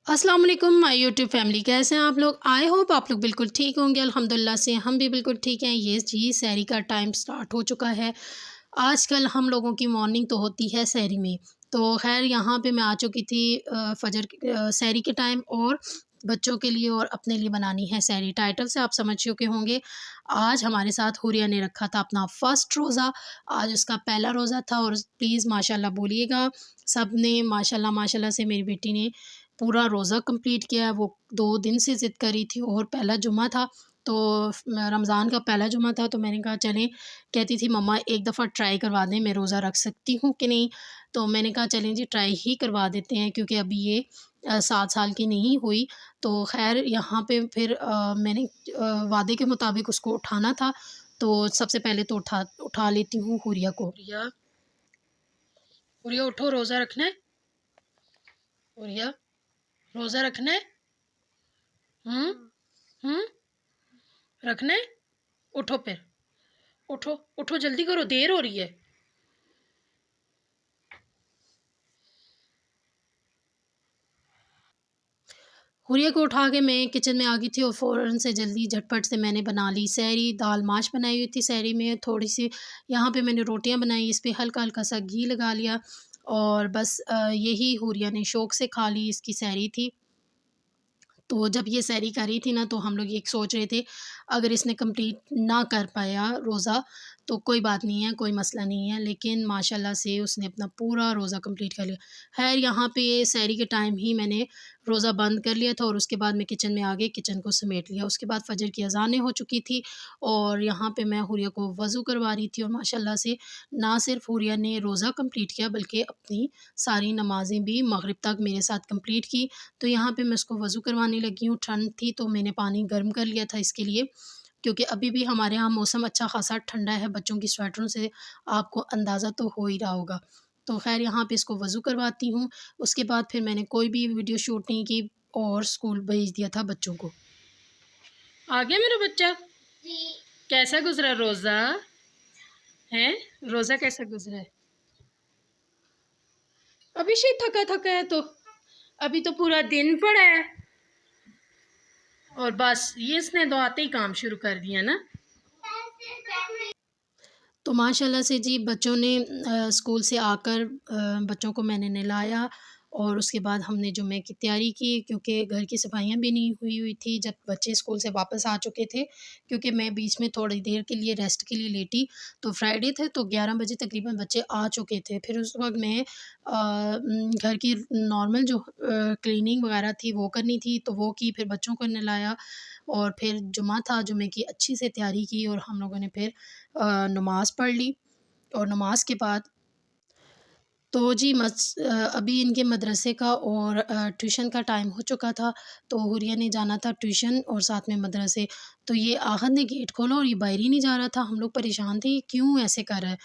अस्सलाम वालेकुम my YouTube family, कैसे हैं आप लोग। आई होप आप लोग बिल्कुल ठीक होंगे। अल्हम्दुलिल्लाह से हम भी बिल्कुल ठीक हैं। ये जी सहरी का टाइम स्टार्ट हो चुका है। आजकल हम लोगों की मॉर्निंग तो होती है सहरी में। तो खैर यहाँ पे मैं आ चुकी थी सहरी के टाइम, और बच्चों के लिए और अपने लिए बनानी है सहरी। टाइटल से आप समझ चुके होंगे। आज हमारे साथ हुरिया ने रखा था अपना फ़र्स्ट रोज़ा। आज उसका पहला रोज़ा था और प्लीज़ माशाल्लाह बोलिएगा। सब ने माशाल्लाह माशाल्लाह से मेरी बेटी ने पूरा रोज़ा कंप्लीट किया। वो 2 दिन से ज़िद कर रही थी और पहला जुम्मा था, तो रमज़ान का पहला जुम्मा था, तो मैंने कहा चलें। कहती थी मम्मा एक दफ़ा ट्राई करवा दें, मैं रोज़ा रख सकती हूँ कि नहीं। तो मैंने कहा चलें जी ट्राई ही करवा देते हैं, क्योंकि अभी ये 7 साल की नहीं हुई। तो ख़ैर यहाँ पे फिर मैंने वादे के मुताबिक उसको उठाना था। तो सबसे पहले तो उठा उठा लेती हूँ हुरिया को। हुरिया, हुरिया उठो, रोज़ा रखना है। हुरिया, रोज़ा रखना है। हुँ? हुँ? रखना है? उठो फिर, उठो, उठो जल्दी करो, देर हो रही है। हुरिया को उठा के मैं किचन में आ गई थी और फ़ौरन से जल्दी झटपट से मैंने बना ली सहरी। दाल माश बनाई हुई थी सहरी में, थोड़ी-सी यहाँ पे मैंने रोटियाँ बनाई, इस पे हल्का-हल्का सा घी लगा लिया और बस यही हुरिया ने शौक़ से खा ली, इसकी सहरी थी। तो जब ये सहरी करी थी ना, तो हम लोग ये सोच रहे थे अगर इसने कंप्लीट ना कर पाया रोज़ा तो कोई बात नहीं है, कोई मसला नहीं है, लेकिन माशाल्लाह से उसने अपना पूरा रोज़ा कंप्लीट कर लिया। ख़ैर यहाँ पे सहरी के टाइम ही मैंने रोज़ा बंद कर लिया था और उसके बाद मैं किचन में आ गई, किचन को समेट लिया। उसके बाद फ़जर की अज़ानें हो चुकी थी और यहाँ पे मैं हुरिया को वज़ू करवा रही थी, और माशाल्लाह से ना सिर्फ़ हुरिया ने रोज़ा कंप्लीट किया बल्कि अपनी सारी नमाज़ें भी मग़रिब तक मेरे साथ कंप्लीट की। तो यहाँ पे मैं उसको वज़ू करवाने लगी हूँ। ठंड थी तो मैंने पानी गर्म कर लिया था इसके लिए, क्योंकि अभी भी हमारे यहाँ मौसम अच्छा ख़ासा ठंडा है। बच्चों की स्वेटरों से आपको अंदाज़ा तो हो ही रहा होगा। तो ख़ैर यहाँ पे इसको वज़ू करवाती हूँ। उसके बाद फिर मैंने कोई भी वीडियो शूट नहीं की और स्कूल भेज दिया था बच्चों को। आ गया मेरा बच्चा? जी। कैसा गुज़रा रोज़ा? हैं? रोज़ा कैसा गुज़रा है? अभी से थका-थका है तो? अभी तो पूरा दिन पड़ा है। और बस ये इसने तो आते ही काम शुरू कर दिया ना। तो माशाल्लाह से जी बच्चों ने स्कूल से आकर बच्चों को मैंने नहलाया और उसके बाद हमने जुम्मे की तैयारी की, क्योंकि घर की सफाइयाँ भी नहीं हुई थी जब बच्चे स्कूल से वापस आ चुके थे। क्योंकि मैं बीच में थोड़ी देर के लिए रेस्ट के लिए लेटी, तो फ्राइडे थे तो 11 बजे तकरीबन बच्चे आ चुके थे। फिर उस वक़्त मैं घर की नॉर्मल जो क्लीनिंग वगैरह थी वो करनी थी, तो वो की, फिर बच्चों को नहलाया और फिर जुम्मा था, जुम्मे की अच्छी से तैयारी की और हम लोगों ने फिर नमाज़ पढ़ ली। और नमाज के बाद तो जी अभी इनके मदरसे का और ट्यूशन का टाइम हो चुका था, तो हुरिया ने जाना था ट्यूशन और साथ में मदरसे। तो ये आहद ने गेट खोला और ये बाहर ही नहीं जा रहा था। हम लोग परेशान थे, ये क्यों ऐसे कर रहा है?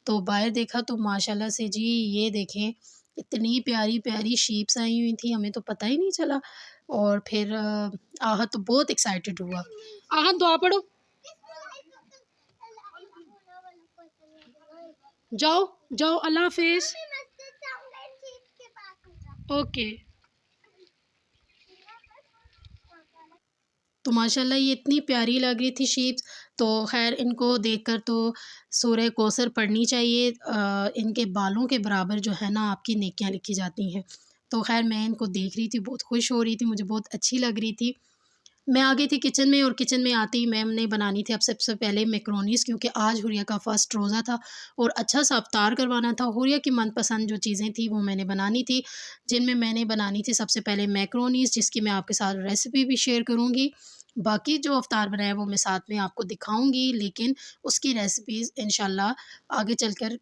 तो बाहर देखा तो माशाल्लाह से जी ये देखें, इतनी प्यारी-प्यारी शीप्स आई हुई थी, हमें तो पता ही नहीं चला। और फिर आहद तो बहुत एक्साइटेड हुआ। आहद दुआ पढ़ो। जाओ, जाओ, अल्लाह हाफ़िज़। ओके। तो माशाल्लाह ये इतनी प्यारी लग रही थी शीप्स। तो ख़ैर इनको देखकर तो सूरह कौसर पढ़नी चाहिए। इनके बालों के बराबर जो है ना आपकी नेकियां लिखी जाती हैं। तो ख़ैर मैं इनको देख रही थी, बहुत खुश हो रही थी, मुझे बहुत अच्छी लग रही थी। मैं आ गई थी किचन में और किचन में आते ही मैम ने बनानी थी अब सबसे पहले मैकरोनीज़, क्योंकि आज हुरिया का फ़र्स्ट रोज़ा था और अच्छा सा इफ्तार करवाना था। हुरिया की मनपसंद जो चीज़ें थी वो मैंने बनानी थी, जिनमें मैंने बनानी थी सबसे पहले मैकरोनीज़, जिसकी मैं आपके साथ रेसिपी भी शेयर करूँगी। बाकी जो इफ्तार बनाया वो मैं साथ में आपको दिखाऊँगी, लेकिन उसकी रेसिपीज़ इंशाल्लाह आगे चलकर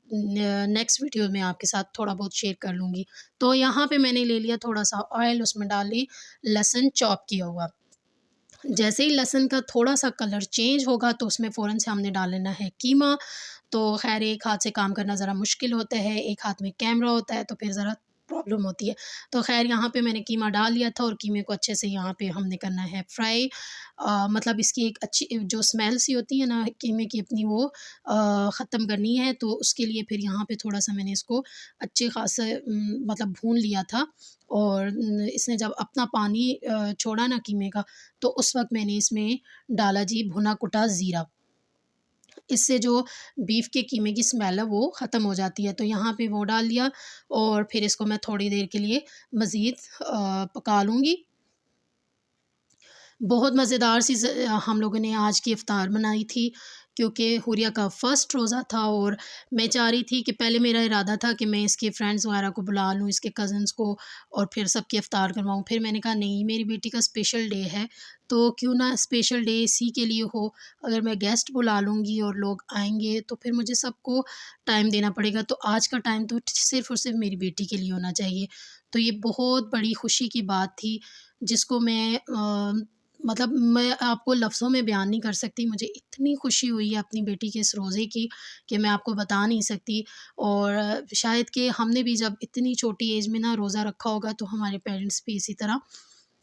नेक्स्ट वीडियो में आपके साथ थोड़ा बहुत शेयर कर लूँगी। तो यहाँ पे मैंने ले लिया थोड़ा-सा ऑयल, उसमें डाल ली लहसुन चॉप किया हुआ। जैसे ही लहसुन का थोड़ा-सा कलर चेंज होगा तो उसमें फ़ौरन से हमने डाल लेना है कीमा। तो ख़ैर एक हाथ से काम करना ज़रा मुश्किल होता है, एक हाथ में कैमरा होता है, तो फिर ज़रा प्रॉब्लम होती है। तो ख़ैर यहाँ पे मैंने कीमा डाल लिया था और कीमे को अच्छे से यहाँ पे हमने करना है फ्राई। मतलब इसकी एक अच्छी जो स्मेल सी होती है ना कीमे की अपनी वो ख़त्म करनी है। तो उसके लिए फिर यहाँ पे थोड़ा-सा मैंने इसको अच्छे ख़ासे मतलब भून लिया था और इसने जब अपना पानी छोड़ा ना कीमे का, तो उस वक़्त मैंने इसमें डाला जी भुना कुटा ज़ीरा। इससे जो बीफ के कीमे की स्मेल है वो ख़त्म हो जाती है। तो यहाँ पे वो डाल दिया और फिर इसको मैं थोड़ी देर के लिए मज़ीद पका लूँगी। बहुत मज़ेदार सी हम लोगों ने आज की इफ़्तार बनाई थी क्योंकि हुरिया का फ़र्स्ट रोज़ा था और मैं चाह रही थी कि पहले मेरा इरादा था कि मैं इसके फ्रेंड्स वगैरह को बुला लूँ, इसके कज़न्स को और फिर सबकी इफ़्तार करवाऊँ। फिर मैंने कहा नहीं मेरी बेटी का स्पेशल डे है, तो क्यों ना स्पेशल डे इसी के लिए हो। अगर मैं गेस्ट बुला लूँगी और लोग आएँगे तो फिर मुझे सबको टाइम देना पड़ेगा। तो आज का टाइम तो सिर्फ़ और सिर्फ़ मेरी बेटी के लिए होना चाहिए। तो ये बहुत बड़ी खुशी की बात थी जिसको मैं मतलब मैं आपको लफ्ज़ों में बयान नहीं कर सकती। मुझे इतनी खुशी हुई है अपनी बेटी के इस रोज़े की कि मैं आपको बता नहीं सकती। और शायद कि हमने भी जब इतनी छोटी एज में ना रोज़ा रखा होगा तो हमारे पेरेंट्स भी इसी तरह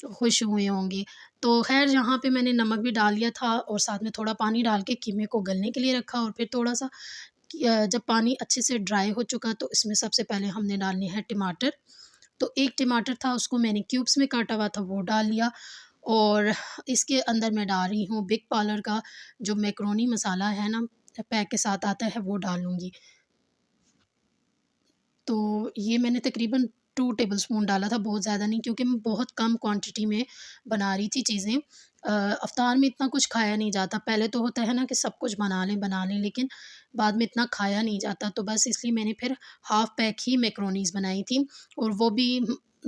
खुश हुए होंगे। तो ख़ैर यहाँ पे मैंने नमक भी डाल लिया था और साथ में थोड़ा पानी डाल के कीमे को गलने के लिए रखा और फिर थोड़ा-सा जब पानी अच्छे से ड्राई हो चुका तो इसमें सबसे पहले हमने डालने हैं टमाटर। तो 1 टमाटर था उसको मैंने क्यूब्स में काटा हुआ था वो डाल लिया और इसके अंदर मैं डाल रही हूँ बिग पार्लर का जो मैकरोनी मसाला है ना पैक के साथ आता है वो डालूँगी। तो ये मैंने तकरीबन 2 टेबलस्पून डाला था, बहुत ज़्यादा नहीं क्योंकि मैं बहुत कम क्वांटिटी में बना रही थी चीज़ें। इफ्तार में इतना कुछ खाया नहीं जाता, पहले तो होता है ना कि सब कुछ बना लें, लेकिन बाद में इतना खाया नहीं जाता, तो बस इसलिए मैंने फिर हाफ़ पैक ही मैकरोनीज़ बनाई थी और वो भी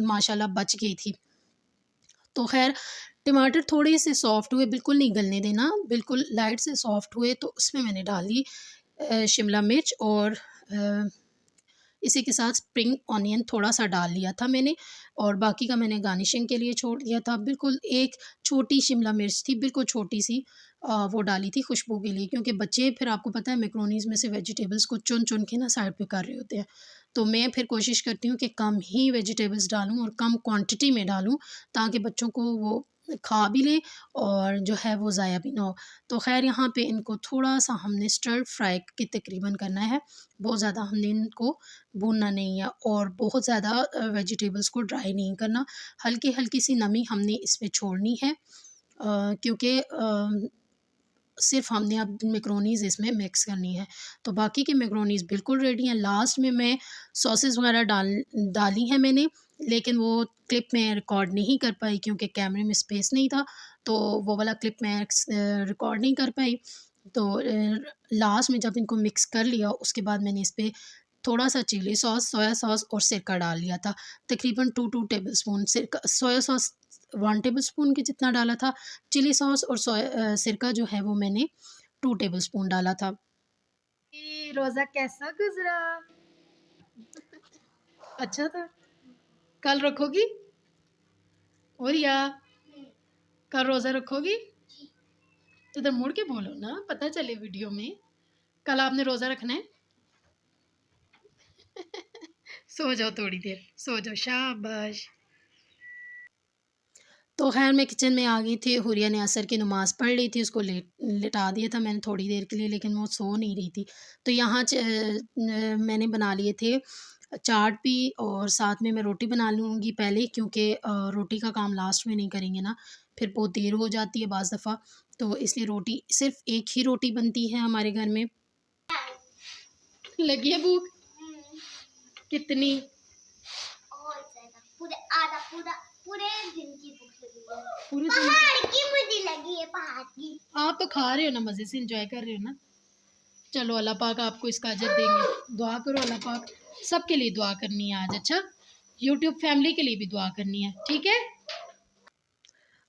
माशाल्लाह बच गई थी। तो ख़ैर टमाटर थोड़े से सॉफ्ट हुए, बिल्कुल नहीं गलने देना, बिल्कुल लाइट से सॉफ्ट हुए तो उसमें मैंने डाली शिमला मिर्च और अ इसी के साथ स्प्रिंग ऑनियन थोड़ा-सा डाल लिया था मैंने और बाकी का मैंने गार्निशिंग के लिए छोड़ दिया था। बिल्कुल एक छोटी शिमला मिर्च थी, बिल्कुल छोटी-सी वो डाली थी खुशबू के लिए क्योंकि बच्चे फिर आपको पता है मैकरोनीज़ में से वेजिटेबल्स को चुन-चुन के ना साइड पे कर रहे होते हैं। तो मैं फिर कोशिश करती हूँ कि कम ही वेजिटेबल्स डालूँ और कम क्वांटिटी में डालूँ ताकि बच्चों को वो खा भी लें और जो है वो ज़ाया भी ना हो। तो ख़ैर यहाँ पे इनको थोड़ा-सा हमने स्टर फ्राई के तकरीबन करना है, बहुत ज़्यादा हमने इनको भूनना नहीं है और बहुत ज़्यादा वेजिटेबल्स को ड्राई नहीं करना। हल्की-हल्की सी नमी हमने इसमें छोड़नी है क्योंकि सिर्फ़ हमने अब मैकरोनीज़ इसमें मिक्स करनी है। तो बाकी के मैकरोनीज़ बिल्कुल रेडी हैं। लास्ट में मैं सॉसेस वग़ैरह डाली हैं मैंने, लेकिन वो क्लिप में रिकॉर्ड नहीं कर पाई क्योंकि कैमरे में स्पेस नहीं था, तो वो वाला क्लिप मैं रिकॉर्ड नहीं कर पाई। तो लास्ट में जब इनको मिक्स कर लिया, उसके बाद मैंने इस पे थोड़ा-सा चिली सॉस, सोया सॉस और सिरका डाल लिया था। तकरीबन 2 टेबलस्पून सिरका सोया सॉस 1 टेबलस्पून के जितना डाला था, चिली सॉस और सिरका जो है वो मैंने 2 टेबलस्पून डाला था। रोजा कैसा गुजरा? अच्छा था। कल रखोगी? और या कल रोज़ा रखोगी? तो इधर मुड़ के बोलो ना, पता चले वीडियो में। कल आपने रोज़ा रखना है? सो जाओ थोड़ी देर, सो जाओ, शाबाश। तो ख़ैर मैं किचन में आ गई थी, हुरिया ने असर की नमाज़ पढ़ ली थी, उसको लिटा दिया था मैंने थोड़ी देर के लिए, लेकिन वो सो नहीं रही थी। तो यहाँ मैंने बना लिए थे चाट भी और साथ में मैं रोटी बना लूँगी पहले क्योंकि रोटी का काम लास्ट में नहीं करेंगे ना, फिर बहुत देर हो जाती है बाज़ दफ़ा, तो इसलिए रोटी सिर्फ़ एक ही रोटी बनती है हमारे घर में। लगी है भूख? कितनी? बहुत ज़्यादा, पूरे आधा पूरे दिन की भूख लगी है। पूरे दिन? पहाड़ की मुझे लगी है, पहाड़ की। आप तो खा रहे हो ना, मज़े से एंजॉय कर रहे हो ना। चलो अल्लाह पाक आपको इसका अजर देंगे। दुआ करो अल्लाह पाक, सबके लिए दुआ करनी है आज। अच्छा, यूट्यूब फैमिली के लिए भी दुआ करनी है, ठीक है।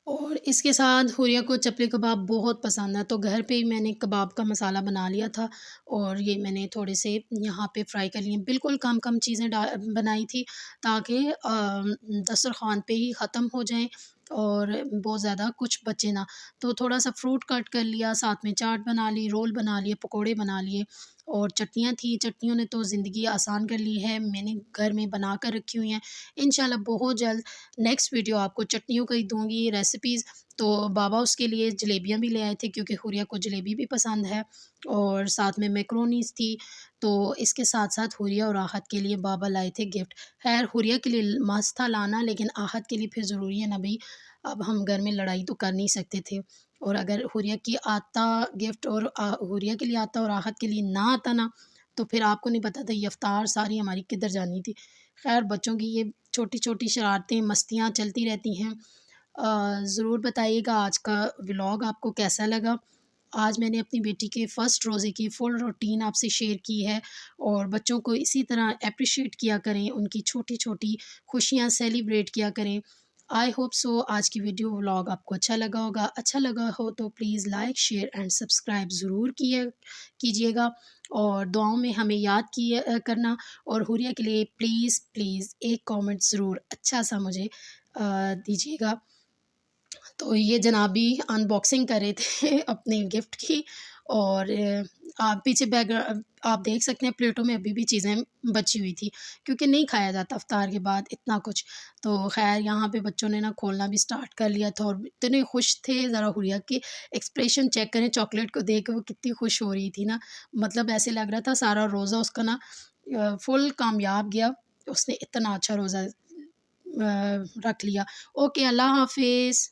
और इसके साथ हुरिया को चपली कबाब बहुत पसंद है, तो घर पे ही मैंने कबाब का मसाला बना लिया था और ये मैंने थोड़े से यहाँ पे फ्राई कर लिए। बिल्कुल कम कम चीज़ें बनाई थी ताकि दस्तरखान पे ही ख़त्म हो जाएं और बहुत ज़्यादा कुछ बचे ना। तो थोड़ा-सा फ्रूट कट कर लिया, साथ में चाट बना ली, रोल बना लिए, पकोड़े बना लिए और चटनियाँ थी। चटनियों ने तो ज़िंदगी आसान कर ली है, मैंने घर में बना कर रखी हुई हैं। इंशाल्लाह बहुत जल्द नेक्स्ट वीडियो आपको चटनियों का ही दूँगी रेसिपीज़। तो बाबा उसके लिए जलेबियाँ भी ले आए थे क्योंकि हुरिया को जलेबी भी पसंद है और साथ में मैकरोनीज़ थी। तो इसके साथ-साथ हुरिया और आहत के लिए बाबा लाए थे गिफ्ट। ख़ैर हुरिया के लिए मस्त था लाना, लेकिन आहत के लिए फिर ज़रूरी है ना भई, अब हम घर में लड़ाई तो कर नहीं सकते थे। और अगर हुरिया की आता गिफ्ट और हुरिया के लिए आता और आहत के लिए ना आता ना, तो फिर आपको नहीं पता था ये इफ्तार सारी हमारी किधर जानी थी। ख़ैर बच्चों की ये छोटी-छोटी शरारतें, मस्तियाँ चलती रहती हैं। ज़रूर बताइएगा आज का व्लॉग आपको कैसा लगा। आज मैंने अपनी बेटी के फर्स्ट रोज़े की फुल रूटीन आपसे शेयर की है और बच्चों को इसी तरह एप्रिशिएट किया करें, उनकी छोटी-छोटी खुशियाँ सेलिब्रेट किया करें। आई होप सो आज की वीडियो व्लॉग आपको अच्छा लगा होगा। अच्छा लगा हो तो please like, share and subscribe ज़रूर किया कीजिएगा और दुआओं में हमें याद करना और हुरिया के लिए प्लीज़, प्लीज़ एक कमेंट ज़रूर अच्छा-सा मुझे दीजिएगा। तो ये जनाबी अनबॉक्सिंग कर रहे थे अपने गिफ्ट की और आप पीछे आप देख सकते हैं प्लेटों में अभी भी चीज़ें बची हुई थी क्योंकि नहीं खाया जाता इफ्तार के बाद इतना कुछ। तो ख़ैर यहाँ पे बच्चों ने ना खोलना भी स्टार्ट कर लिया था और इतने खुश थे, ज़रा हुरिया के एक्सप्रेशन चेक करें चॉकलेट को देख के वो कितनी खुश हो रही थी ना। मतलब ऐसे लग रहा था सारा रोज़ा उसका ना फुल कामयाब गया। उसने इतना अच्छा रोज़ा रख लिया। ओके, अल्लाह हाफ़िज़।